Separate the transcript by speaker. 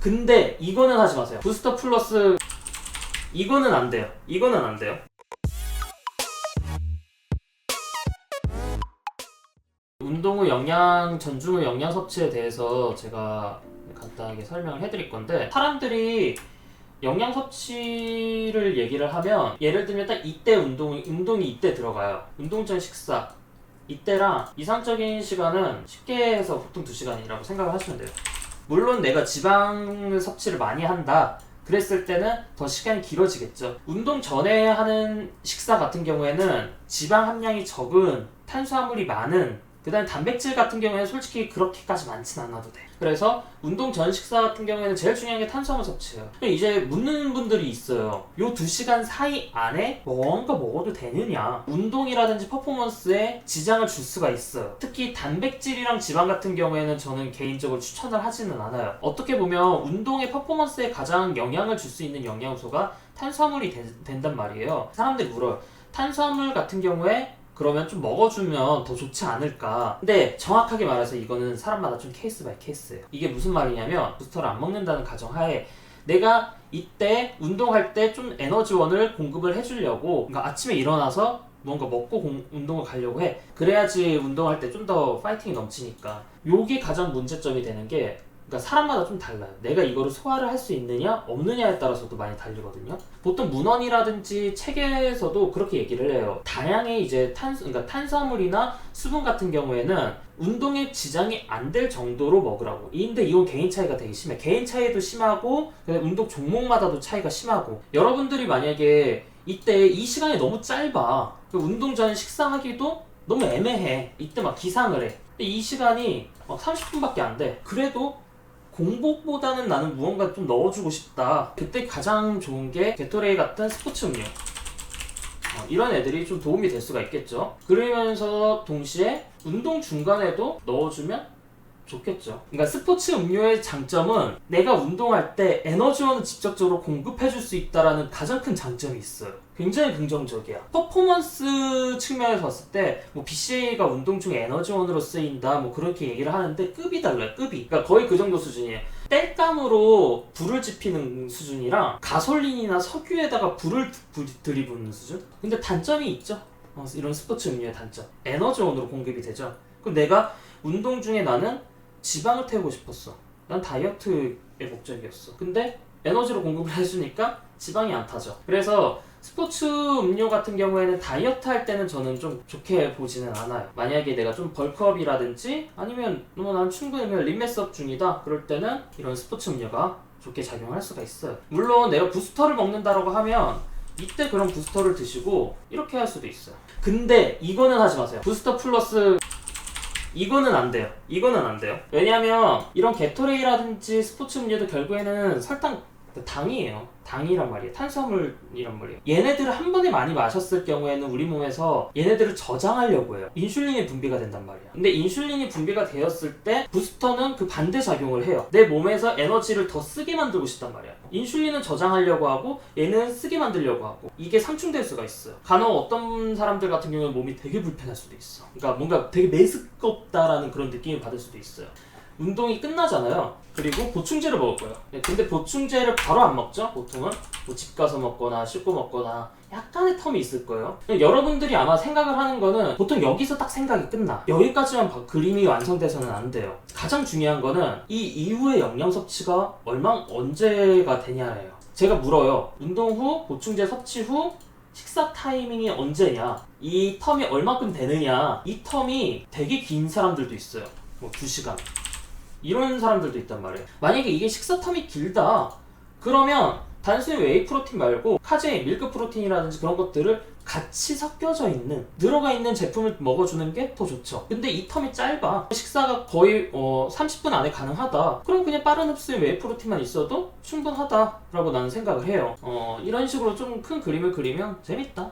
Speaker 1: 근데 이거는 하지 마세요. 부스터 플러스 이거는 안 돼요. 이거는 안 돼요. 운동 후 영양, 전중 후 영양 섭취에 대해서 제가 간단하게 설명을 해드릴 건데, 사람들이 영양 섭취를 얘기를 하면 예를 들면 딱 이때 운동이 이때 들어가요. 운동 전 식사 이때랑 이상적인 시간은 쉽게 해서 보통 2시간이라고 생각을 하시면 돼요. 물론 내가 지방 섭취를 많이 한다 그랬을 때는 더 시간이 길어지겠죠. 운동 전에 하는 식사 같은 경우에는 지방 함량이 적은, 탄수화물이 많은, 그 다음에 단백질 같은 경우에는 솔직히 그렇게까지 많진 않아도 돼. 그래서 운동 전 식사 같은 경우에는 제일 중요한 게 탄수화물 섭취예요. 이제 묻는 분들이 있어요. 요 2시간 사이 안에 뭔가 먹어도 되느냐. 운동이라든지 퍼포먼스에 지장을 줄 수가 있어요. 특히 단백질이랑 지방 같은 경우에는 저는 개인적으로 추천을 하지는 않아요. 어떻게 보면 운동의 퍼포먼스에 가장 영향을 줄 수 있는 영양소가 탄수화물이 된단 말이에요. 사람들이 물어요. 탄수화물 같은 경우에 그러면 좀 먹어주면 더 좋지 않을까. 근데 정확하게 말해서 이거는 사람마다 좀 케이스 바이 케이스예요. 이게 무슨 말이냐면, 부스터를 안 먹는다는 가정하에 내가 이때 운동할 때 좀 에너지원을 공급을 해주려고, 그러니까 아침에 일어나서 뭔가 먹고 운동을 가려고 해. 그래야지 운동할 때 좀 더 파이팅이 넘치니까. 요게 가장 문제점이 되는 게, 그러니까 사람마다 좀 달라요. 내가 이거를 소화를 할 수 있느냐 없느냐에 따라서도 많이 다르거든요. 보통 문헌이라든지 책에서도 그렇게 얘기를 해요. 다량의 이제 그러니까 탄수화물이나 수분 같은 경우에는 운동에 지장이 안 될 정도로 먹으라고. 근데 이건 개인 차이가 되게 심해. 개인 차이도 심하고 운동 종목마다도 차이가 심하고. 여러분들이 만약에 이때 이 시간이 너무 짧아. 운동 전 식사하기도 너무 애매해. 이때 막 기상을 해. 근데 이 시간이 막 30분밖에 안 돼. 그래도 공복보다는 나는 무언가 좀 넣어주고 싶다. 그때 가장 좋은 게 게토레이 같은 스포츠 음료. 이런 애들이 좀 도움이 될 수가 있겠죠. 그러면서 동시에 운동 중간에도 넣어주면 좋겠죠. 그러니까 스포츠 음료의 장점은 내가 운동할 때 에너지원을 직접적으로 공급해줄 수 있다는 가장 큰 장점이 있어요. 굉장히 긍정적이야. 퍼포먼스 측면에서 봤을 때 뭐 BCAA가 운동 중에 에너지원으로 쓰인다 뭐 그렇게 얘기를 하는데 급이 달라요. 급이. 그러니까 거의 그 정도 수준이에요. 땔감으로 불을 지피는 수준이랑 가솔린이나 석유에다가 불을 들이붓는 수준? 근데 단점이 있죠. 이런 스포츠 음료의 단점. 에너지원으로 공급이 되죠. 그럼 내가 운동 중에 나는 지방을 태우고 싶었어. 난 다이어트의 목적이었어. 근데 에너지로 공급을 해주니까 지방이 안 타죠. 그래서 스포츠 음료 같은 경우에는 다이어트 할 때는 저는 좀 좋게 보지는 않아요. 만약에 내가 좀 벌크업이라든지 아니면 난 충분히 림매스업 중이다 그럴 때는 이런 스포츠 음료가 좋게 작용할 수가 있어요. 물론 내가 부스터를 먹는다라고 하면 이때 그런 부스터를 드시고 이렇게 할 수도 있어요. 근데 이거는 하지 마세요. 부스터 플러스 이거는 안 돼요. 이거는 안 돼요. 왜냐면 이런 게토레이라든지 스포츠 음료도 결국에는 당이에요. 당이란 말이에요. 탄수화물이란 말이에요. 얘네들을 한 번에 많이 마셨을 경우에는 우리 몸에서 얘네들을 저장하려고 해요. 인슐린이 분비가 된단 말이야. 근데 인슐린이 분비가 되었을 때 부스터는 그 반대작용을 해요. 내 몸에서 에너지를 더 쓰게 만들고 싶단 말이야. 인슐린은 저장하려고 하고 얘는 쓰게 만들려고 하고. 이게 상충될 수가 있어요. 간혹 어떤 사람들 같은 경우는 몸이 되게 불편할 수도 있어. 그러니까 뭔가 되게 메스껍다라는 그런 느낌을 받을 수도 있어요. 운동이 끝나잖아요. 그리고 보충제를 먹을 거예요. 근데 보충제를 바로 안 먹죠? 보통은 뭐 집 가서 먹거나 씻고 먹거나 약간의 텀이 있을 거예요. 여러분들이 아마 생각을 하는 거는 보통 여기서 딱 생각이 끝나. 여기까지만 그림이 완성돼서는 안 돼요. 가장 중요한 거는 이 이후의 영양 섭취가 언제가 되냐예요. 제가 물어요. 운동 후, 보충제 섭취 후 식사 타이밍이 언제냐, 이 텀이 얼마큼 되느냐. 이 텀이 되게 긴 사람들도 있어요. 뭐 2시간 이런 사람들도 있단 말이에요. 만약에 이게 식사 텀이 길다 그러면 단순히 웨이 프로틴 말고 카제인, 밀크 프로틴이라든지 그런 것들을 같이 섞여져 있는, 들어가 있는 제품을 먹어주는 게 더 좋죠. 근데 이 텀이 짧아. 식사가 거의 30분 안에 가능하다. 그럼 그냥 빠른 흡수의 웨이 프로틴만 있어도 충분하다라고 나는 생각을 해요. 이런 식으로 좀 큰 그림을 그리면 재밌다.